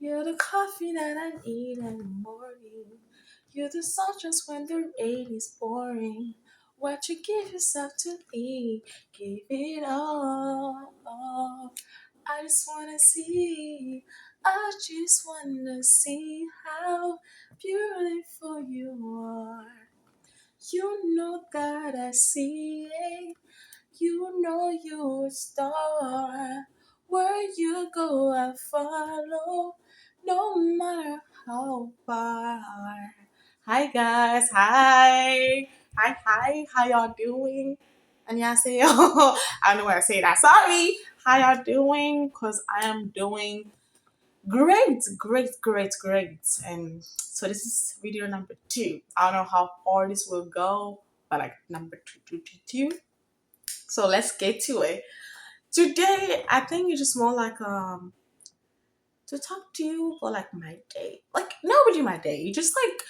You're the coffee that I need in the morning. You're the sun just when the rain is pouring. What you give yourself to me, give it all. I just wanna see, I just wanna see how beautiful you are. You know that I see it. You know you're a star. Where you go, I follow, no matter how far. Hi guys, hi, how y'all doing? 안녕하세요. I don't know why I say that. Sorry. How y'all doing? Cause I am doing great. And so this is video number 2. I don't know how far this will go, but like number two. So let's get to it. Today, I think it's just more like to talk to you for like my day. Like not really my day, just like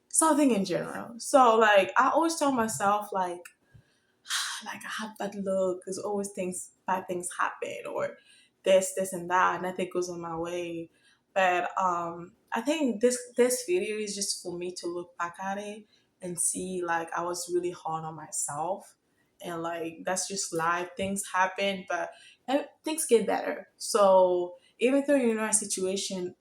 something in general. So like I always tell myself like I have bad luck because always bad things happen or this and that, nothing goes on my way. But I think this video is just for me to look back at it and see like I was really hard on myself, and like that's just life. Things happen, but things get better. So even though you're in a situation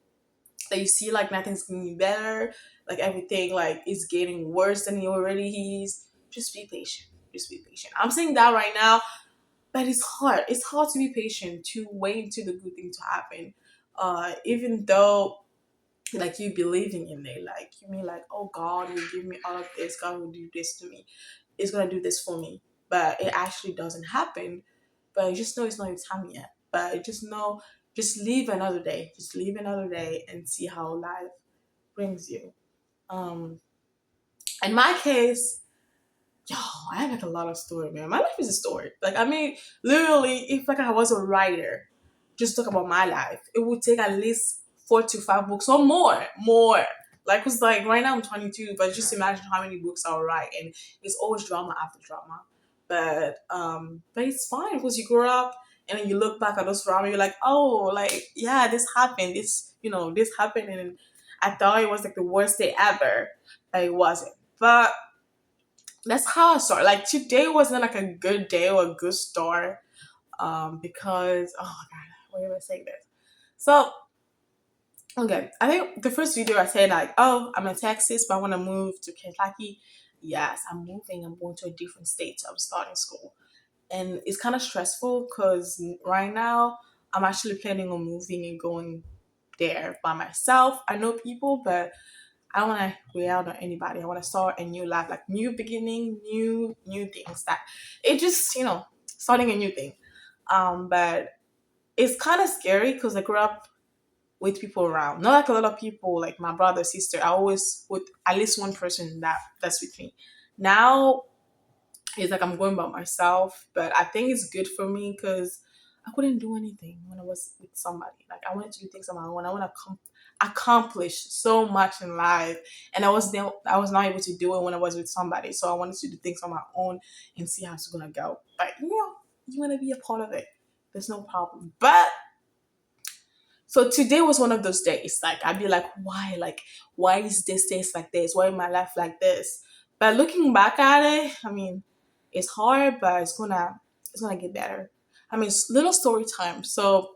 that you see like nothing's getting better, like everything like is getting worse than it already is, just be patient. Just be patient. I'm saying that right now, but it's hard. It's hard to be patient, to wait to the good thing to happen. Even though like you believing in it, like you mean like, oh God will give me all of this, God will do this to me, it's gonna do this for me. But it actually doesn't happen. But you just know it's not your time yet. But just know, just live another day. Just live another day and see how life brings you. Um in my case, yo, I have like a lot of story, man. My life is a story. Like I mean, literally, if like I was a writer, just talk about my life, it would take at least 4 to 5 books or more. More. Like it's like right now I'm 22, but just imagine how many books I'll write, and it's always drama after drama. But it's fine because you grow up and then you look back at those drama, you're like, oh, like yeah, this happened. This happened, and I thought it was like the worst day ever, but it wasn't. But that's how I started. Like today wasn't like a good day or a good start. Because oh my god, why am I saying this? So okay, I think the first video I said like, oh, I'm in Texas, but I want to move to Kentucky. Yes, I'm moving. I'm going to a different state. So I'm starting school, and it's kind of stressful because right now I'm actually planning on moving and going there by myself. I know people, but I don't want to weigh out on anybody. I want to start a new life, like new beginning, new things. That it just starting a new thing. But it's kind of scary because I grew up with people around. Not like a lot of people, like my brother, sister. I always with at least one person that's with me. Now it's like I'm going by myself, but I think it's good for me because I couldn't do anything when I was with somebody. Like I wanted to do things on my own. I want to accomplish so much in life, and I was not able to do it when I was with somebody. So I wanted to do things on my own and see how it's gonna go. But you want to be a part of it. There's no problem. But so today was one of those days. Like I'd be like, why? Like why is this days like this? Why is my life like this? But looking back at it, I mean, it's hard, but it's gonna get better. I mean, little story time. So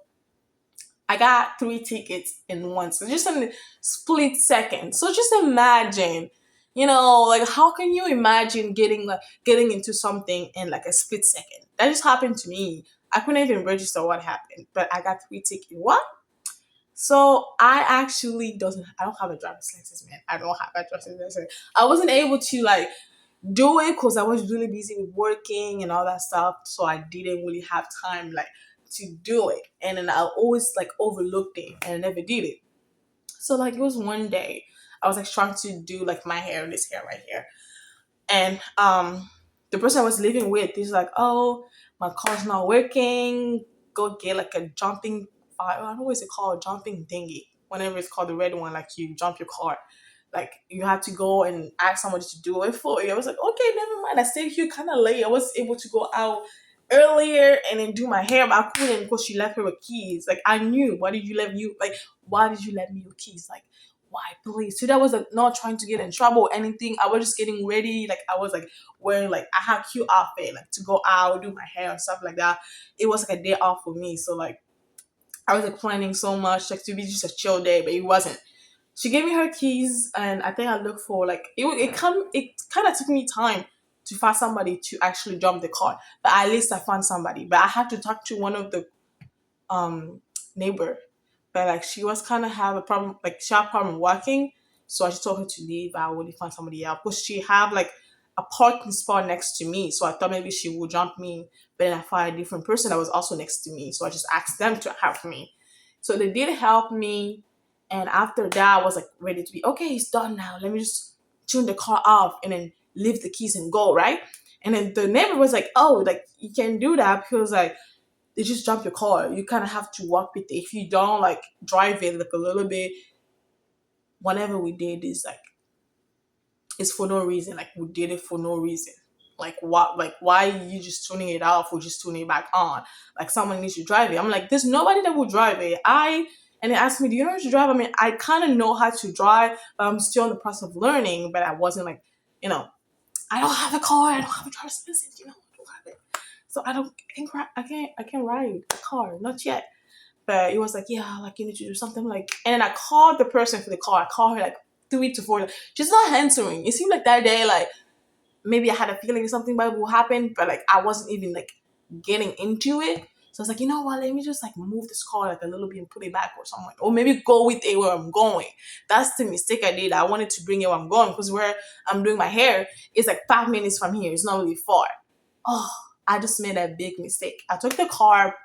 I got 3 tickets in one, so just in a split second. So just imagine, like how can you imagine getting into something in like a split second? That just happened to me. I couldn't even register what happened, but I got 3 tickets. What? So I don't have a driver's license, man. I don't have a driver's license. I wasn't able to like do it because I was really busy with working and all that stuff. So I didn't really have time like to do it. And then I always like overlooked it and I never did it. So like it was one day I was like trying to do like my hair, this hair right here. And the person I was living with is like, oh, my car's not working. Go get like a jumping I don't know what is it called, jumping thingy. Whenever it's called the red one, like you jump your car. Like you have to go and ask somebody to do it for you. I was like, okay, never mind. I stayed here kind of late. I was able to go out earlier and then do my hair, but I couldn't because she left her with keys. Like I knew, why did you let me your keys? Like why, please? So that was like not trying to get in trouble or anything. I was just getting ready. Like I was like wearing like I had cute outfit like to go out, do my hair and stuff like that. It was like a day off for me. So like I was like planning so much like to be just a chill day, but it wasn't. She gave me her keys, and I think I looked for like it kind of took me time to find somebody to actually jump the car, but at least I found somebody. But I had to talk to one of the um neighbor, but like she was kind of have a problem, like she had a problem walking, so I just told her to leave. I already found somebody else because she have like a parking spot next to me, so I thought maybe she would jump me, but then I found a different person that was also next to me, so I just asked them to help me. So they did help me, and after that, I was like ready to be okay. It's done now. Let me just turn the car off and then leave the keys and go, right? And then the neighbor was like, "Oh, like you can do that because like they just jump your car. You kind of have to walk with it. If you don't like drive it like a little bit, whatever we did is like it's for no reason. Like we did it for no reason. Like what? Like why you just tuning it off or just tuning it back on? Like someone needs to drive it. I'm like, there's nobody that will drive it. And they asked me, do you know how to drive? I mean, I kind of know how to drive, but I'm still in the process of learning. But I wasn't like, you know, I don't have a car. I don't have a driver's license. You know, I don't have it. So I can't ride a car, not yet. But it was like, yeah, like you need to do something like, and then I called the person for the car. I called her like 3 to 4. She's not answering. It seemed like that day, like maybe I had a feeling something bad will happen, but like I wasn't even like getting into it. So I was like, you know what? Let me just like move this car like a little bit and put it back or something, or maybe go with it where I'm going. That's the mistake I did. I wanted to bring it where I'm going because where I'm doing my hair is like 5 minutes from here. It's not really far. Oh, I just made a big mistake. I took the car.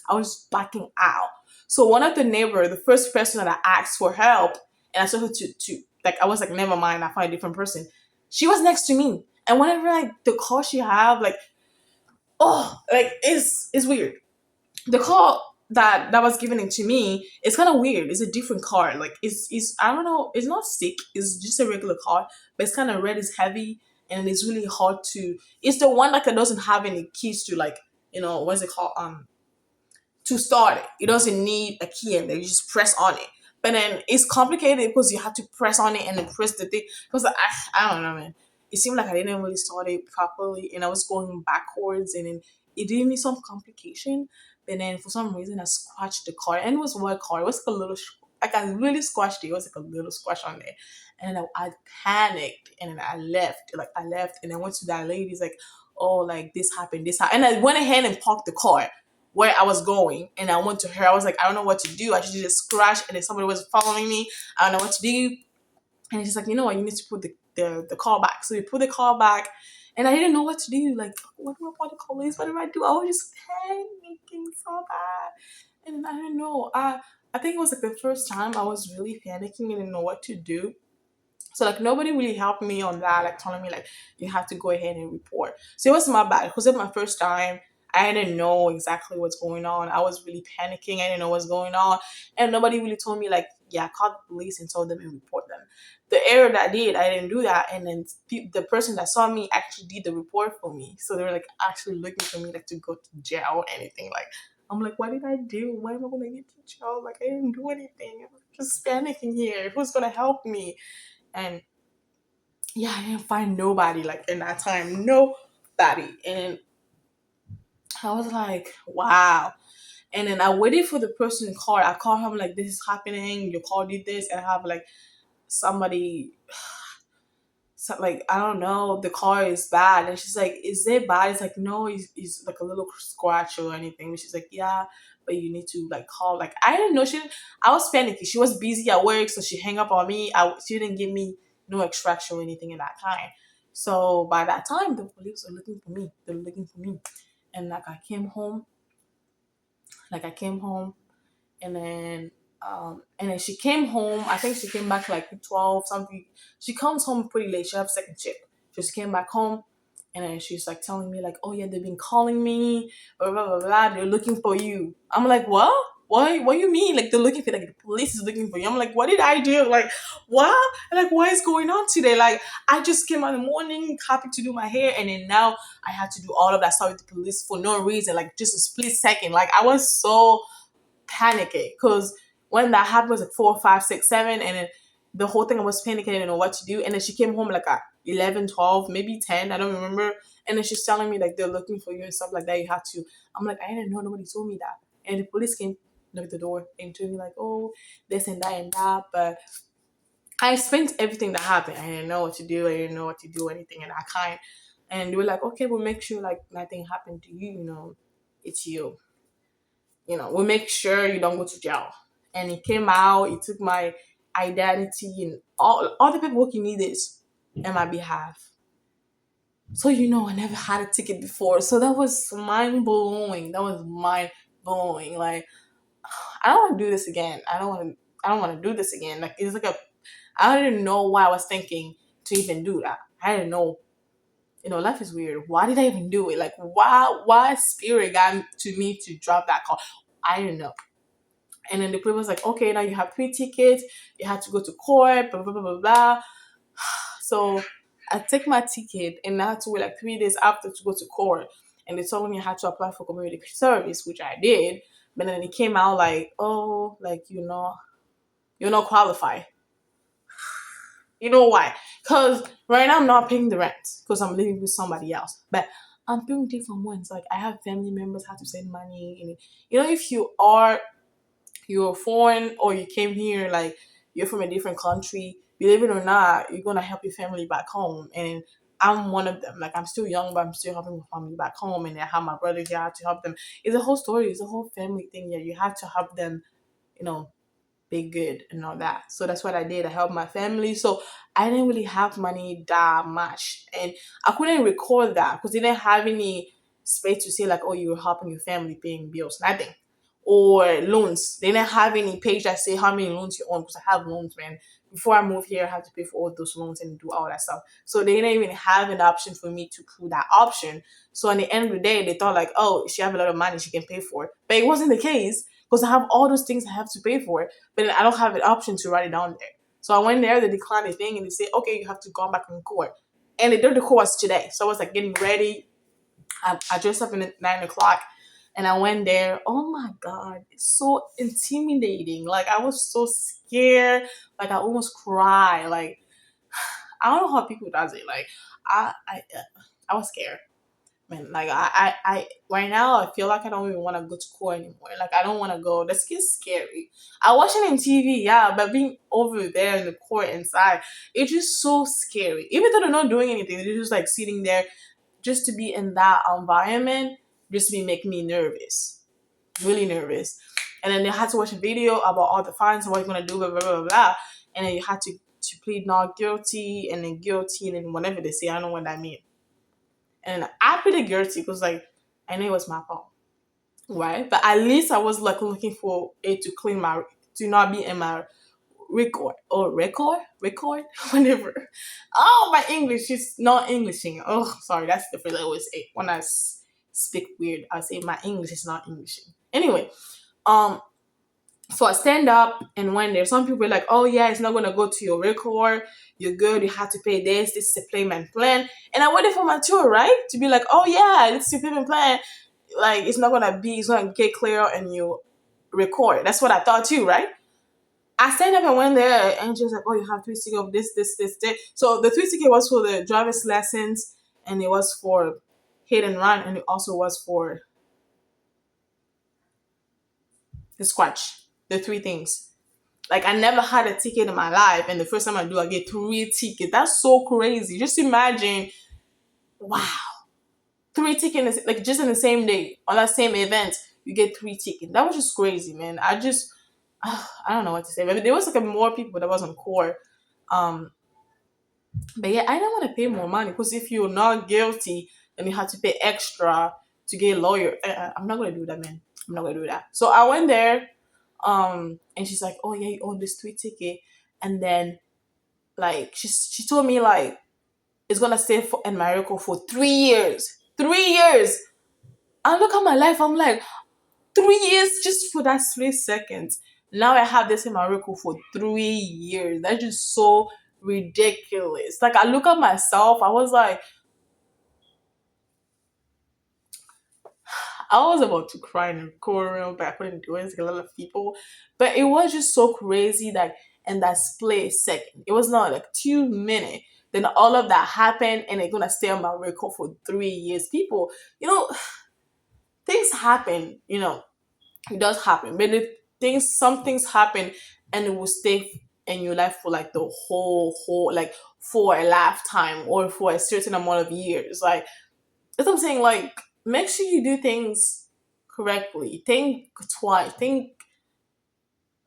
I was backing out. So one of the neighbor, the first person that I asked for help, and I told her to like I was like, never mind, I find a different person. She was next to me. And whenever like the car she have, like like it's weird. The car that was given it to me, it's kind of weird. It's a different car. Like it's I don't know. It's not thick. It's just a regular car, but it's kind of red. It's heavy, and it's really hard to. It's the one like that doesn't have any keys to like what's it called to start it. It doesn't need a key and then you just press on it. But then it's complicated because you have to press on it and then press the thing. Because I don't know, man. It seemed like I didn't really start it properly and I was going backwards and then it gave me some complication. But then for some reason I scratched the car and it was one car. It was like a little, like I really scratched it. It was like a little scratch on there. And then I panicked and then I left. Like I left and I went to that lady's like, oh, like this happened, this happened. And I went ahead and parked the car where I was going, and I went to her. I was like, I don't know what to do. I just did a scratch, and then somebody was following me. I don't know what to do. And she's like, you know what? You need to put the car back. So we put the car back, and I didn't know what to do. Like, what do I want to call this? What do I do? I was just panicking so bad, and I didn't know. I think it was like the first time I was really panicking and didn't know what to do. So like nobody really helped me on that, like telling me like you have to go ahead and report. So it was my bad because it was my first time. I didn't know exactly what's going on. I was really panicking. I didn't know what's going on, and nobody really told me like, yeah, call the police and told them and report them. The error that I did, I didn't do that, and then the person that saw me actually did the report for me. So they were like actually looking for me like to go to jail or anything. Like I'm like, what did I do? Why am I gonna get to jail? Like I didn't do anything. I'm just panicking here. Who's gonna help me? And yeah, I didn't find nobody like in that time, nobody. And I was like, wow. And then I waited for the person to call. I called him like, this is happening. Your call did this, and I have like somebody, so, like I don't know, the car is bad. And she's like, is it bad? It's like, no, it's like a little scratch or anything. And she's like, yeah, but you need to like call. Like I didn't know I was panicky. She was busy at work, so she hung up on me. She didn't give me no extraction or anything in that time. So by that time, the police were looking for me. They were looking for me, and like I came home. Like I came home, and then she came home. I think she came back like 12 something. She comes home pretty late. She have second shift. She just came back home, and then she's like telling me like, oh yeah, they've been calling me, blah blah blah blah. They're looking for you. I'm like, what? what you mean? Like, they're looking for, like, the police is looking for you. I'm like, what did I do? Like, what? Like, what is going on today? Like, I just came out in the morning, happy to do my hair, and then now I had to do all of that stuff with the police for no reason, like, just a split second. Like, I was so panicky because when that happened, it was like 4, 5, 6, 7, and then the whole thing I was panicking, I didn't know what to do. And then she came home like at 11, 12, maybe 10, I don't remember. And then she's telling me like they're looking for you and stuff like that. You had to. I'm like, I didn't know, nobody told me that. And the police came, knocked the door, and told me like, oh, this and that. But I spent everything that happened. I didn't know what to do. I didn't know what to do, anything in that kind. And they were like, okay, we'll make sure like nothing happened to you. It's you. We'll make sure you don't go to jail. And he came out. He took my identity and all the paperwork he needed on my behalf. So I never had a ticket before. So that was mind blowing. Like, I don't want to do this again. I don't want to do this again. Like, it's like I didn't know why I was thinking to even do that. I didn't know. Life is weird. Why did I even do it? Like, why spirit got to me to drop that call? I didn't know. And then the people was like, okay, now you have 3 tickets. You have to go to court, blah, blah, blah, blah, blah. So I take my ticket and I had to wait like 3 days after to go to court. And they told me I had to apply for community service, which I did. But then it came out like, oh, like, you're not qualified. You know why? Because right now I'm not paying the rent because I'm living with somebody else. But I'm paying different ones. Like, I have family members have to send money. And if you're foreign or you came here, like, you're from a different country, believe it or not, you're going to help your family back home. And I'm one of them. Like, I'm still young, but I'm still helping my family back home. And I have my brother here to help them. It's a whole story. It's a whole family thing. Yeah, you have to help them, be good and all that. So that's what I did. I helped my family. So I didn't really have money that much. And I couldn't record that because they didn't have any space to say, like, oh, you were helping your family paying bills. Nothing. Or loans. They didn't have any page that say how many loans you own because I have loans, man. Before I moved here, I had to pay for all those loans and do all that stuff. So they didn't even have an option for me to prove that option. So at the end of the day, they thought like, oh, she have a lot of money, she can pay for it. But it wasn't the case because I have all those things I have to pay for, but then I don't have an option to write it down there. So I went there, they declined the thing, and they said, okay, you have to go back in court. And they did the course today. So I was like getting ready. I dressed up at 9 o'clock. And I went there. Oh my God, it's so intimidating. Like, I was so scared. Like, I almost cried. Like, I don't know how people does it. Like, I was scared, man. Like, I right now I feel like I don't even want to go to court anymore. Like, I don't want to go. That's scary. I watch it in TV, yeah, but being over there in the court inside, it's just so scary. Even though they're not doing anything, they're just like sitting there, just to be in that environment. Just be making me nervous, really nervous. And then they had to watch a video about all the fines and what you're gonna do, blah blah blah blah. And then you had to plead not guilty and then guilty and then whatever they say. I don't know what that means. And I pleaded guilty because like I knew it was my fault, right? But at least I was like looking for it to not be in my record whatever. Oh, my English is not Englishing. Oh, sorry, that's the phrase I always say when I speak weird. I say my English is not Englishing. Anyway, so I stand up and when there's some people are like, oh yeah, it's not gonna go to your record. You're good. You have to pay this. This is a payment plan. And I waited for my tour, right, to be like, oh yeah, this is your payment plan. Like it's gonna get clear and you record. That's what I thought too, right? I stand up and went there and she was like, oh, you have 3 tickets of this. So the 3 ticket was for the driver's lessons and it was for hit and run and it also was for the scratch. The 3 things. Like I never had a ticket in my life and the first time I do, I get 3 tickets. That's so crazy. Just imagine, wow. 3 tickets, like just in the same day, on that same event, you get 3 tickets. That was just crazy, man. I don't know what to say. Maybe there was like more people that was on court. But yeah, I don't want to pay more money because if you're not guilty, then you have to pay extra to get a lawyer. I'm not gonna do that, man. I'm not gonna do that. So I went there, and she's like, "Oh yeah, you own this 3 ticket," and then like she told me like it's gonna stay in Morocco for 3 years. 3 years. I look at my life. I'm like, 3 years just for that 3 seconds. Now I have this in my record for 3 years. That's just so ridiculous. Like I look at myself, I was about to cry in a corner, but I couldn't do it. It's like a lot of people. But it was just so crazy that in that split second, it was not like 2 minutes. Then all of that happened and it's gonna stay on my record for 3 years. People, you know, things happen, it does happen. But some things happen and it will stay in your life for like the whole like for a lifetime or for a certain amount of years. Like that's what I'm saying. Like make sure you do things correctly. Think twice. Think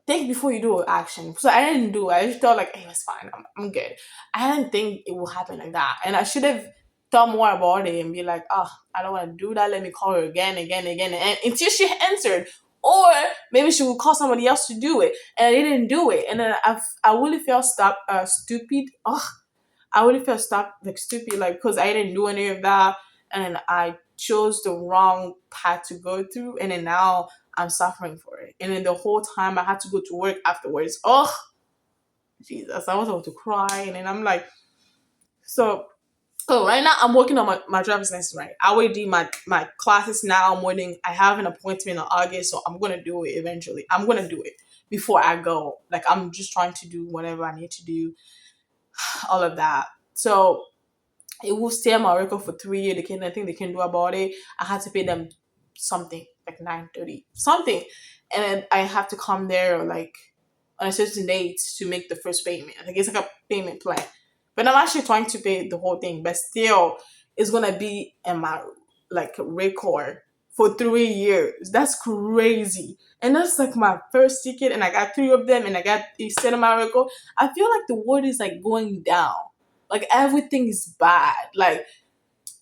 before you do an action. So I didn't do it. I just thought like, hey, it's fine. I'm good. I didn't think it will happen like that. And I should have thought more about it and be like, oh, I don't want to do that. Let me call her again. And until she answered. Or maybe she would call somebody else to do it. And I didn't do it. And then I really felt stupid. Oh, I really felt like stupid, like because I didn't do any of that, and I chose the wrong path to go through, and then now I'm suffering for it. And then the whole time I had to go to work afterwards. Oh, Jesus, I was about to cry, and then I'm like, so. Oh, right now I'm working on my driver's license. Right, I already did my classes now. I'm waiting. I have an appointment in August, so I'm gonna do it eventually. I'm gonna do it before I go. Like I'm just trying to do whatever I need to do, all of that. So it will stay on my record for 3 years. They can nothing they can do about it. I had to pay them something like 930 something, and then I have to come there like on a certain date to make the first payment. I think it's like a payment plan, but I'm actually trying to pay the whole thing. But still, it's gonna be in my like record for 3 years. That's crazy. And that's like my first ticket, and I got three of them, and I got it set in my record. I feel like the world is like going down. Like everything is bad. Like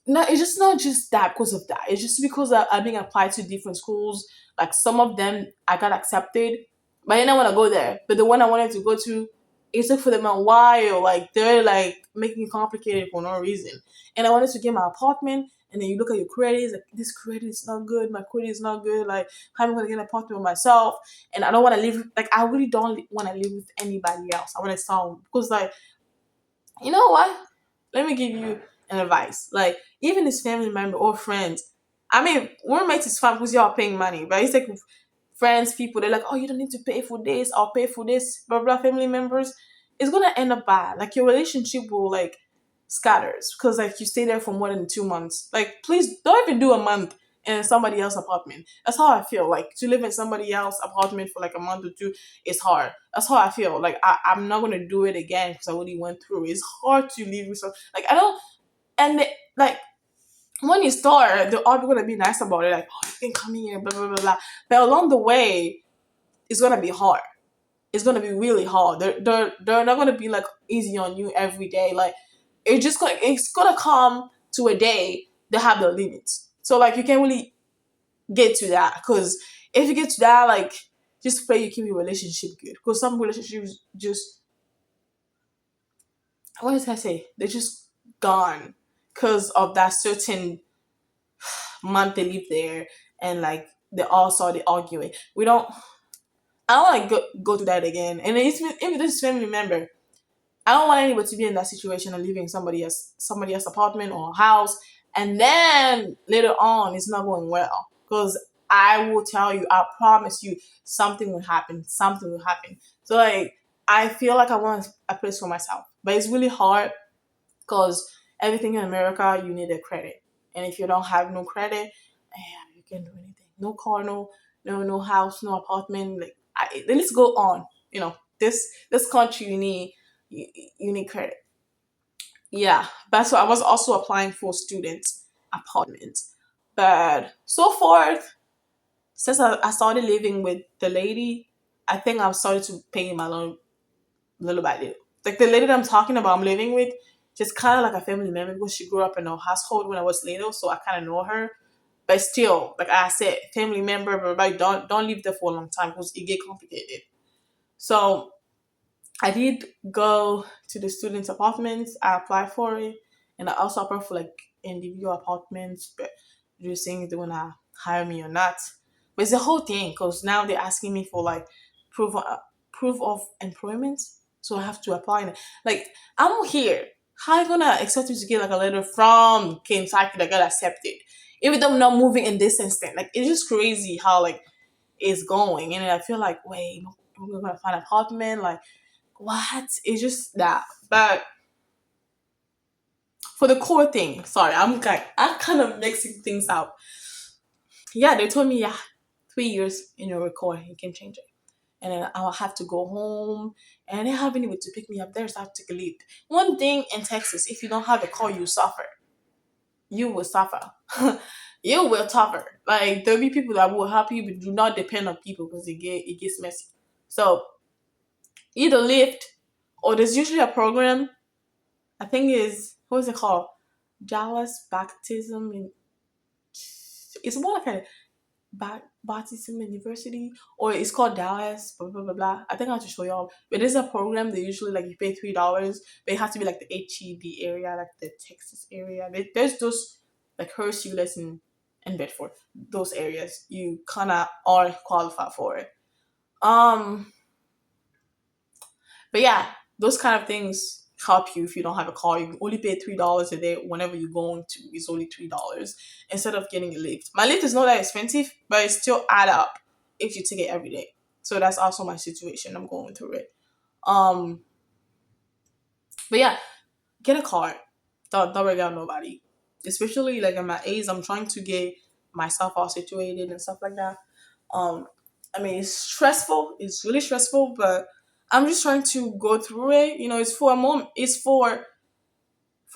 no, it's just not just that because of that. It's just because I'm being applied to different schools. Like some of them I got accepted, but I didn't want to go there. But the one I wanted to go to, it took for them a while. Like they're like making it complicated for no reason. And I wanted to get my apartment, and then you look at your credits. Like this credit is not good. My credit is not good. Like how am I gonna get an apartment with myself? And I don't want to live. Like I really don't want to live with anybody else. I want to start because like you know what? Let me give you an advice. Like, even his family member or friends, I mean, roommates is fine because y'all paying money, but it's like with friends, people, they're like, oh, you don't need to pay for this, I'll pay for this, blah, blah, family members. It's gonna end up bad. Like, your relationship will, like, scatters because, like, you stay there for more than 2 months. Like, please don't even do a month in somebody else's apartment. That's how I feel. Like, to live in somebody else's apartment for, like, a month or two is hard. That's how I feel. Like I'm not gonna do it again because I already went through it. It's hard to leave with some like I don't and like when you start, they're all gonna be nice about it, like, oh you can come here, blah blah blah blah. But along the way, it's gonna be hard. It's gonna be really hard. They're not gonna be like easy on you every day. Like it's gonna come to a day they have their limits. So like you can't really get to that because if you get to that, like just pray you keep your relationship good because some relationships just what did I say? They're just gone because of that certain month they live there and like they all started arguing. We don't. I don't want to go through that again. And if this family member, I don't want anybody to be in that situation and living in somebody else's apartment or house, and then later on it's not going well. Because I will tell you, I promise you, something will happen. Something will happen. So like, I feel like I want a place for myself, but it's really hard because everything in America you need a credit, and if you don't have no credit, you can't do anything. No car, no house, no apartment. Like the list go on. This country you, you need credit. Yeah, but so I was also applying for students apartments, but so forth since I started living with the lady, I think I've started to pay my loan little by little. Like the lady that I'm talking about, I'm living with, just kind of like a family member because she grew up in a household when I was little, so I kind of know her. But still, like I said, family member, but don't live there for a long time because it get complicated. So I did go to the students' apartments. I applied for it, and I also applied for like individual apartments, but just seeing if they wanna hire me or not. But it's the whole thing because now they're asking me for like proof of, proof of employment, so I have to apply. Like I'm here. How you gonna expect me to get like a letter from Kentucky that got accepted, even though I'm not moving in this instant? Like it's just crazy how like it's going, and I feel like wait, we're gonna find an apartment. Like what? It's just that. But for the core thing, sorry, I'm kind of mixing things up. Yeah, they told me, yeah, 3 years in your record, you can change it. And then I'll have to go home, and I didn't have anybody to pick me up there, so I have to take a leave. One thing in Texas, if you don't have a car, you suffer. You will suffer. You will suffer. Like there'll be people that will help you, but do not depend on people because it gets messy. So either Lyft or there's usually a program. I think is what is it called? Dallas Baptism. It's more like a Baptism University, or it's called Dallas, blah blah blah blah. I think I have to show y'all. But there's a program they usually like you pay $3, but it has to be like the HEB area, like the Texas area. There's those like Hershey, and Bedford, those areas. You kinda are qualified for it. Um, but yeah, those kind of things help you if you don't have a car. You only pay $3 a day whenever you're going to. It's only $3 instead of getting a lift. My lift is not that expensive, but it still add up if you take it every day. So that's also my situation. I'm going through it. Um, but yeah, get a car. Don't regret nobody. Especially like at my age, I'm trying to get myself all situated and stuff like that. Um, I mean, it's stressful. It's really stressful, but I'm just trying to go through it. You know, it's for a moment. It's for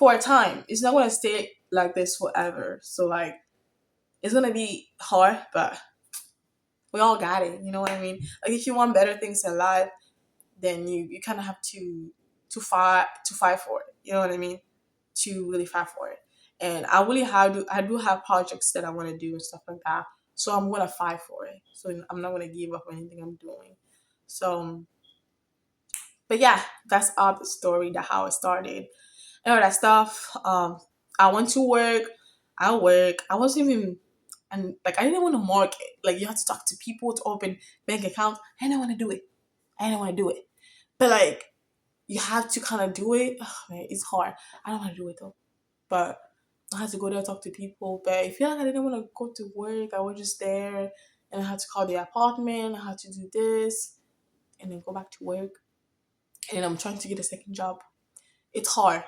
a time. It's not gonna stay like this forever. So like, it's gonna be hard, but we all got it. You know what I mean? Like, if you want better things in life, then you kind of have to fight for it. You know what I mean? To really fight for it. And I do have projects that I want to do and stuff like that. So I'm gonna fight for it. So I'm not gonna give up on anything I'm doing. So, but yeah, that's all the story, that how it started, and all that stuff. I went to work. I work. I wasn't even, and like I didn't want to market. Like you have to talk to people to open bank accounts. I didn't want to do it. I didn't want to do it. But like you have to kind of do it. Ugh, man, it's hard. I don't want to do it though. But I had to go there talk to people. But I feel like I didn't want to go to work. I was just there, and I had to call the apartment. I had to do this, and then go back to work. And I'm trying to get a second job. It's hard,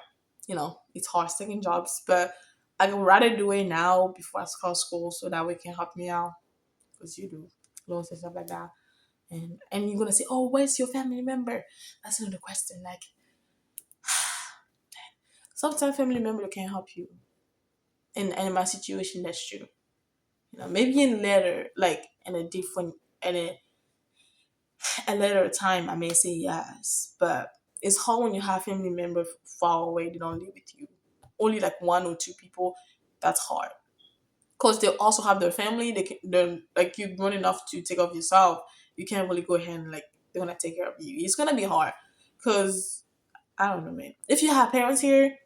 it's hard second jobs, but I would rather do it now before I start school so that way can help me out because you do loans and stuff like that. And you're gonna say, oh, where's your family member? That's another question. Like sometimes family member can help you. In my situation, that's true. Maybe in later, like in a different in a later time, I may say yes, but it's hard when you have family members far away. They don't live with you. Only like one or two people. That's hard because they also have their family. They're like you grown enough to take off yourself. You can't really go ahead and like they're gonna take care of you. It's gonna be hard because I don't know, man. If you have parents here,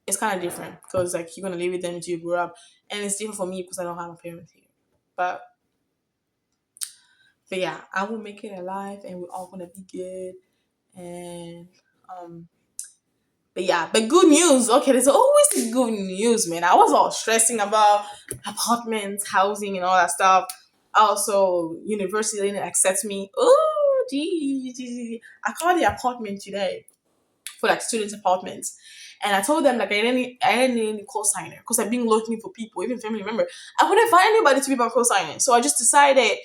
it's kind of different because like you're gonna live with them until you grow up, and it's different for me because I don't have a parent here. But but yeah, I will make it alive, and we're all gonna be good. And um, but yeah, but good news. Okay, there's always good news, man. I was all stressing about apartments, housing, and all that stuff. Also, university didn't accept me. Oh, gee. I called the apartment today for like student apartments. And I told them like I didn't need any co-signer because I've been looking for people, even family member. I couldn't find anybody to be my co-signer. So I just decided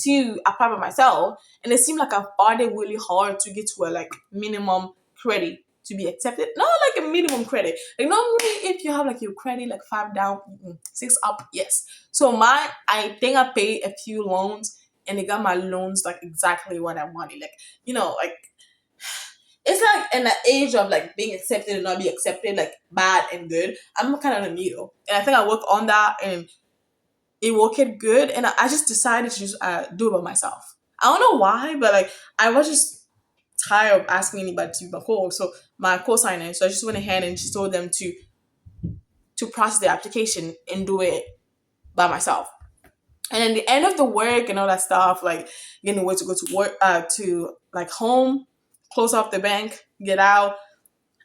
to apply by myself. And it seemed like I fought it really hard to get to a like minimum credit to be accepted. Not like a minimum credit. Like normally if you have like your credit like 5 down, six up, yes. So I think I paid a few loans and they got my loans like exactly what I wanted. Like, like it's like in the age of like being accepted and not be accepted, like bad and good. I'm kind of in the middle, and I think I worked on that, and it worked good. And I just decided to just do it by myself. I don't know why, but like I was just tired of asking anybody to be my co-signer. So I just went ahead and just told them to process the application and do it by myself. And then the end of the work and all that stuff, like getting ready to go to work, to like home, close off the bank, get out.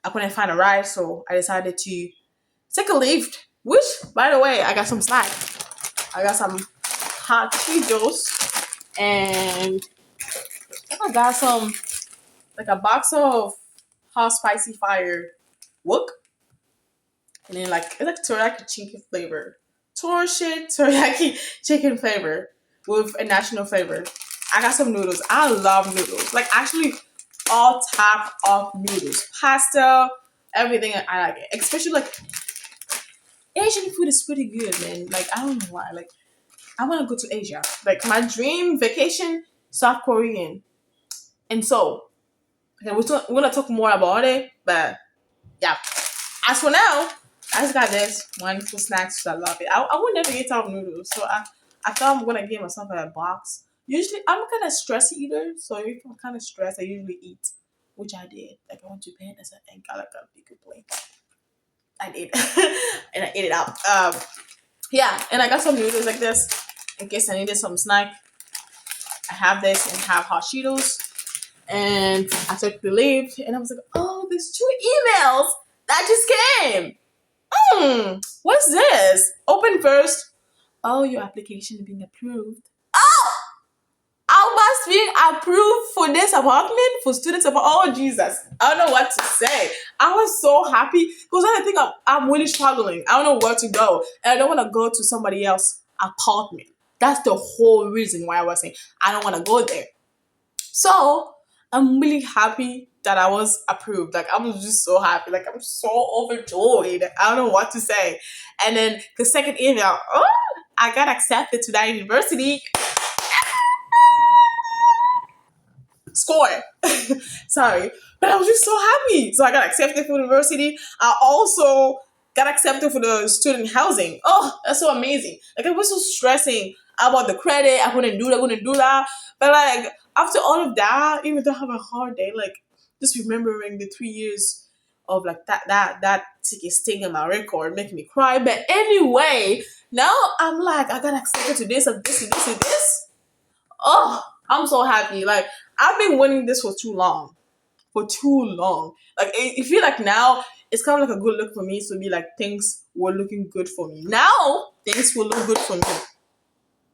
I couldn't find a ride, so I decided to take a lift. Which, by the way, I got some snacks. I got some hot Cheetos, and I got some like a box of hot spicy fire wok, and then like it's like teriyaki chicken flavor, teriyaki chicken flavor with a national flavor. I got some noodles. I love noodles. Like actually, all type of noodles, pasta, everything. I like it, especially like Asian food is pretty good, man. Like I don't know why. Like I want to go to Asia. Like my dream vacation, South Korean. And so, okay, we're gonna talk more about it, but yeah. As for now, I just got this one for snacks. I love it. I would never eat out noodles, so I thought I'm gonna give myself a box. Usually, I'm kind of stress eater, so if I'm kind of stressed, I usually eat, which I did. Like I went to bed and got like a big plate. I did, and I ate it out. Yeah, and I got some noodles like this in case I needed some snack. I have this and have hot Cheetos. And I took the leave and I was like, oh, there's 2 emails that just came. What's this? Open first. Oh, your application is being approved. Oh, I must be approved for this apartment for students apartment. Oh, Jesus. I don't know what to say. I was so happy because I think I'm really struggling. I don't know where to go. And I don't want to go to somebody else's apartment. That's the whole reason why I was saying I don't want to go there. So I'm really happy that I was approved. Like I was just so happy. Like I'm so overjoyed. I don't know what to say. And then the second email, oh, I got accepted to that university. Score. Sorry. But I was just so happy. So I got accepted for university. I also got accepted for the student housing. Oh, that's so amazing. Like I was so stressing about the credit. I couldn't do that. But like after all of that, even though I have a hard day, like just remembering the 3 years of like that ticket sting in my record making me cry. But anyway, now I'm like I got accepted to this and this and this and this. Oh, I'm so happy. Like I've been wanting this for too long. For too long. Like I feel like now it's kind of like a good look for me to be like things were looking good for me. Now things will look good for me.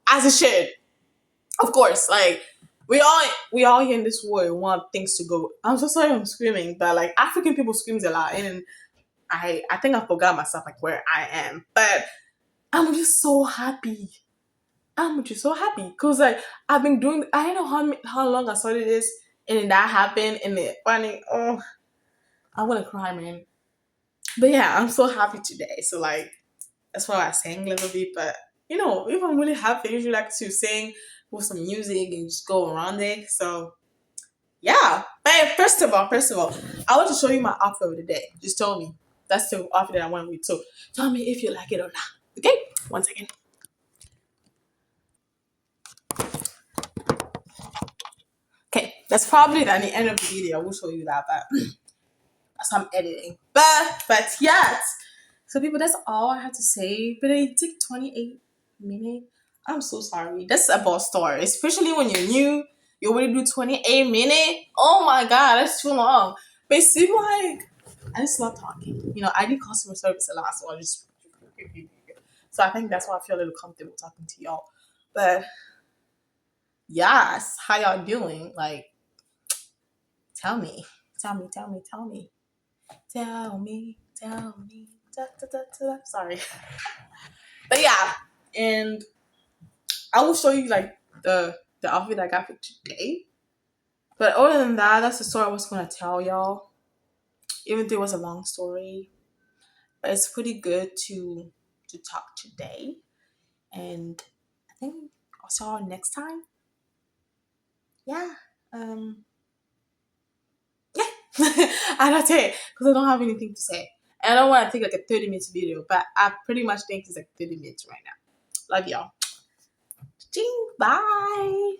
As it should. Of course. Like we all here in this world want things to go. I'm so sorry I'm screaming, but like African people screams a lot and I think I forgot myself like where I am. But I'm just so happy. I'm just so happy because like I've been doing. I don't know how long I started this, and then that happened, and it finally. Oh, I want to cry, man. But yeah, I'm so happy today. So like that's why I sang a little bit. But if I'm really happy, I usually like to sing with some music and just go around it. So yeah. But first of all, I want to show you my outfit of the day. Just tell me. That's the outfit that I went with. So tell me if you like it or not. Okay? One second. Okay, that's probably at the end of the video. I will show you that, but as I'm editing. But yes. So people, that's all I have to say. But it took 28 minutes. I'm so sorry. That's a boss story. Especially when you're new. You already do 28 minutes. Oh my god, that's too long. But it seemed like I just love talking. I did customer service a lot, so I just so I think that's why I feel a little comfortable talking to y'all. But yes, how y'all doing? Like tell me. Tell me, tell me, tell me. Tell me, tell me. Da, da, da, da. Sorry. But yeah, and I will show you like the outfit I got for today. But other than that, that's the story I was gonna tell y'all. Even though it was a long story. But it's pretty good to talk today. And I think I'll see y'all next time. Yeah. Yeah. And that's it. Because I don't have anything to say. And I don't want to take like a 30 minutes video, but I pretty much think it's like 30 minutes right now. Love y'all. Bye.